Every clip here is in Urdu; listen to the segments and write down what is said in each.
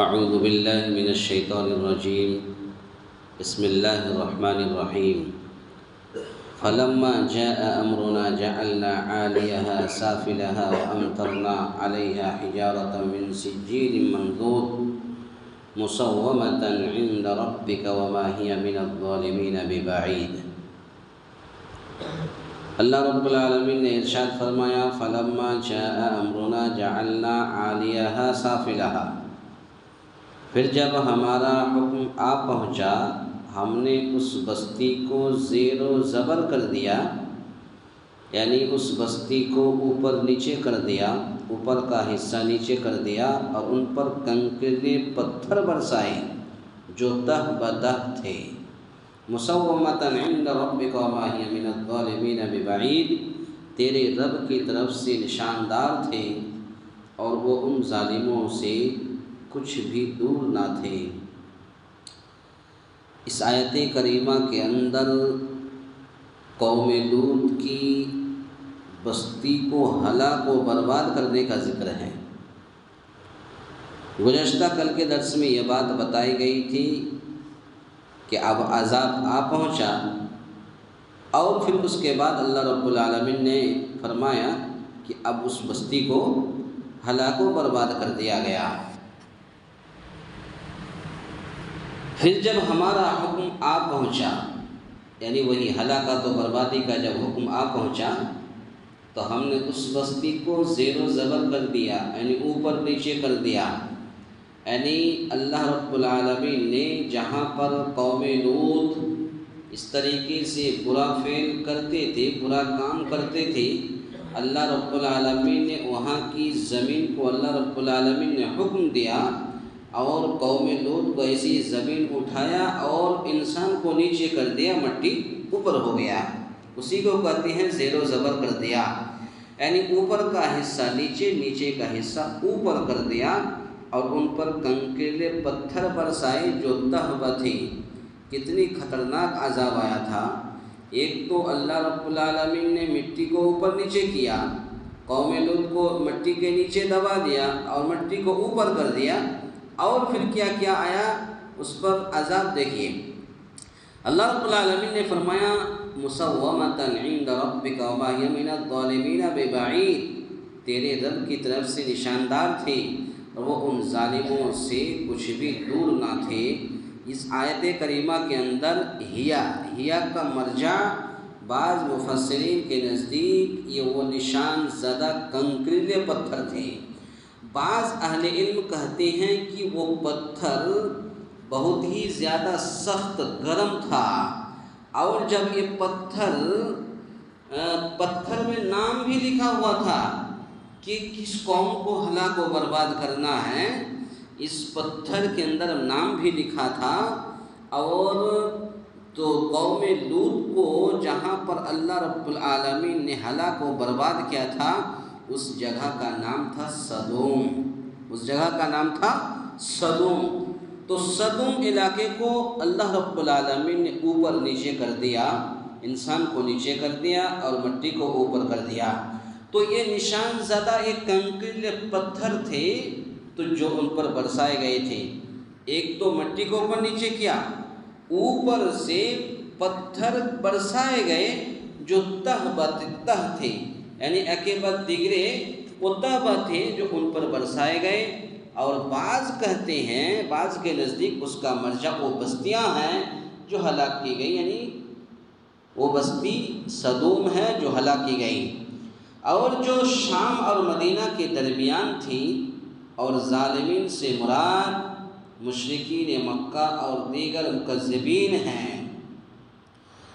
اعوذ باللہ من الشیطان الرجیم بسم اللہ الرحمن الرحیم فلما جاء امرنا جعلنا عالیها سافلها وامطرنا عليها حجارة من سجیل منضود مسومة عند ربك وما هي من الظالمین ببعید۔ اللہ رب العالمین نے ارشاد فرمایا فلما جاء امرنا جعلنا عالیها سافلها، پھر جب ہمارا حکم آ پہنچا ہم نے اس بستی کو زیر و زبر کر دیا، یعنی اس بستی کو اوپر نیچے کر دیا، اوپر کا حصہ نیچے کر دیا اور ان پر کنکریٹے پتھر برسائے جو تہ بدہ تھے۔ مسومۃ عند ربک وما ہی من الظالمین ببعید، تیرے رب کی طرف سے نشاندار تھے اور وہ ان ظالموں سے کچھ بھی دور نہ تھے۔ اس آیت کریمہ کے اندر قوم لوط کی بستی کو ہلاک و برباد کرنے کا ذکر ہے۔ گزشتہ کل کے درس میں یہ بات بتائی گئی تھی کہ اب عذاب آ پہنچا اور پھر اس کے بعد اللہ رب العالمین نے فرمایا کہ اب اس بستی کو ہلاک و برباد کر دیا گیا۔ پھر جب ہمارا حکم آ پہنچا، یعنی وہی ہلاکت و بربادی کا جب حکم آ پہنچا تو ہم نے اس بستی کو زیر و زبر کر دیا، یعنی اوپر نیچے کر دیا۔ یعنی اللہ رب العالمین نے جہاں پر قوم لوط اس طریقے سے برا فعل کرتے تھے، برا کام کرتے تھے، اللہ رب العالمین نے وہاں کی زمین کو اللہ رب العالمین نے حکم دیا اور قوم لوط کو ایسی زمین اٹھایا اور انسان کو نیچے کر دیا، مٹی اوپر ہو گیا۔ اسی کو کہتے ہیں زیر و زبر کر دیا، یعنی اوپر کا حصہ نیچے، نیچے کا حصہ اوپر کر دیا اور ان پر کنکریٹے پتھر برسائے جو تہبہ تھے۔ کتنی خطرناک عذاب آیا تھا۔ ایک تو اللہ رب العالمین نے مٹی کو اوپر نیچے کیا، قوم لوط کو مٹی کے نیچے دبا دیا اور مٹی کو اوپر کر دیا، اور پھر کیا کیا آیا اس پر عذاب دیکھیے۔ اللہ رب العالمین نے فرمایا مسومۃ عند ربک وما ہی من الظالمین ببعید، تیرے رب کی طرف سے نشاندار تھے اور وہ ان ظالموں سے کچھ بھی دور نہ تھے۔ اس آیت کریمہ کے اندر ہیا کا مرجع بعض مفسرین کے نزدیک یہ وہ نشان زدہ کنکریٹے پتھر تھے۔ بعض اہل علم کہتے ہیں کہ وہ پتھر بہت ہی زیادہ سخت گرم تھا، اور جب یہ پتھر میں نام بھی لکھا ہوا تھا کہ کس قوم کو ہلاک و برباد کرنا ہے، اس پتھر کے اندر نام بھی لکھا تھا۔ اور تو قوم لوط کو جہاں پر اللہ رب العالمین نے ہلاک و برباد کیا تھا اس جگہ کا نام تھا سدوم، اس جگہ کا نام تھا سدوم۔ تو سدوم علاقے کو اللہ رب العالمین نے اوپر نیچے کر دیا، انسان کو نیچے کر دیا اور مٹی کو اوپر کر دیا۔ تو یہ نشان زدہ ایک کنکریٹے پتھر تھے تو جو ان پر برسائے گئے تھے۔ ایک تو مٹی کو اوپر نیچے کیا، اوپر سے پتھر برسائے گئے جو تہ تھے، یعنی اکے بعد دیگرے وہ تہبہ تھے جو ان پر برسائے گئے۔ اور بعض کہتے ہیں، بعض کے نزدیک اس کا مرجع وہ بستیاں ہیں جو ہلاک کی گئی، یعنی وہ بستی سدوم ہے جو ہلاک کی گئی، اور جو شام اور مدینہ کے درمیان تھی۔ اور ظالمین سے مراد مشرکین مکہ اور دیگر مکذبین ہیں۔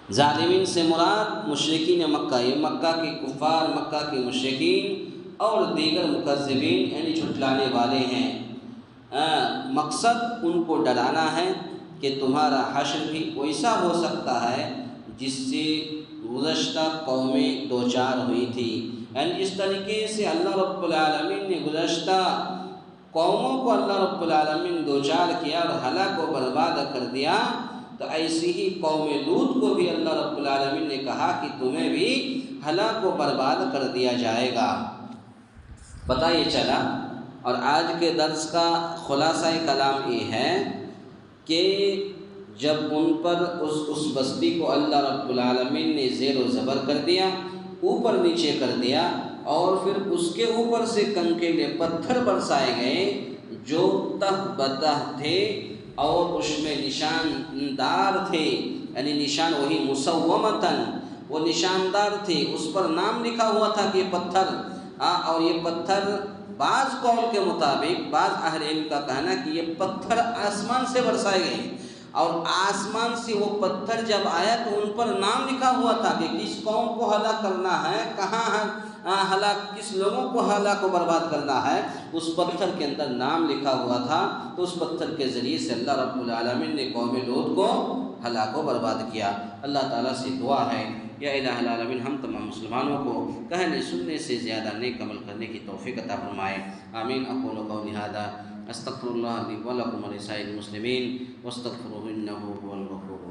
ظالمین سے مراد مشرکین مکہ، یہ مکہ کے کفار، مکہ کے مشرکین اور دیگر مکذبین یعنی جھٹلانے والے ہیں۔ مقصد ان کو ڈرانا ہے کہ تمہارا حشر بھی ویسا ہو سکتا ہے جس سے گزشتہ قومیں دوچار ہوئی تھی، یعنی اس طریقے سے اللہ رب العالمین نے گزشتہ قوموں کو اللہ رب العالمین دوچار کیا اور ہلاک و برباد کر دیا، تو ایسی ہی قوم لوط کو بھی اللہ رب العالمین نے کہا کہ تمہیں بھی ہلاک و برباد کر دیا جائے گا۔ پتہ یہ چلا اور آج کے درس کا خلاصہ کلام یہ ہے کہ جب ان پر اس بستی کو اللہ رب العالمین نے زیر و زبر کر دیا، اوپر نیچے کر دیا، اور پھر اس کے اوپر سے کنکیلے پتھر برسائے گئے جو تہ بتہ تھے اور اس میں نشاندار تھے، یعنی نشان وہی مسومتاً، وہ نشاندار تھے، اس پر نام لکھا ہوا تھا کہ یہ پتھر، اور یہ پتھر بعض قول کے مطابق، بعض اہل علم کا کہنا کہ یہ پتھر آسمان سے برسائے گئے، اور آسمان سے وہ پتھر جب آیا تو ان پر نام لکھا ہوا تھا کہ کس قوم کو ہلاک کرنا ہے، کہاں کس لوگوں کو ہلاک و برباد کرنا ہے، اس پتھر کے اندر نام لکھا ہوا تھا۔ تو اس پتھر کے ذریعے سے اللہ رب العالمین نے قوم لوط کو ہلاک و برباد کیا۔ اللہ تعالیٰ سے دعا ہے یا الہ العالمین ہم تمام مسلمانوں کو کہنے سننے سے زیادہ نیک عمل کرنے کی توفیق عطا فرمائے، آمین۔ اقول قولی ھذا استغفر اللہ لی ولکم ولسائر المسلمین واستغفروہ انہ هو الغفور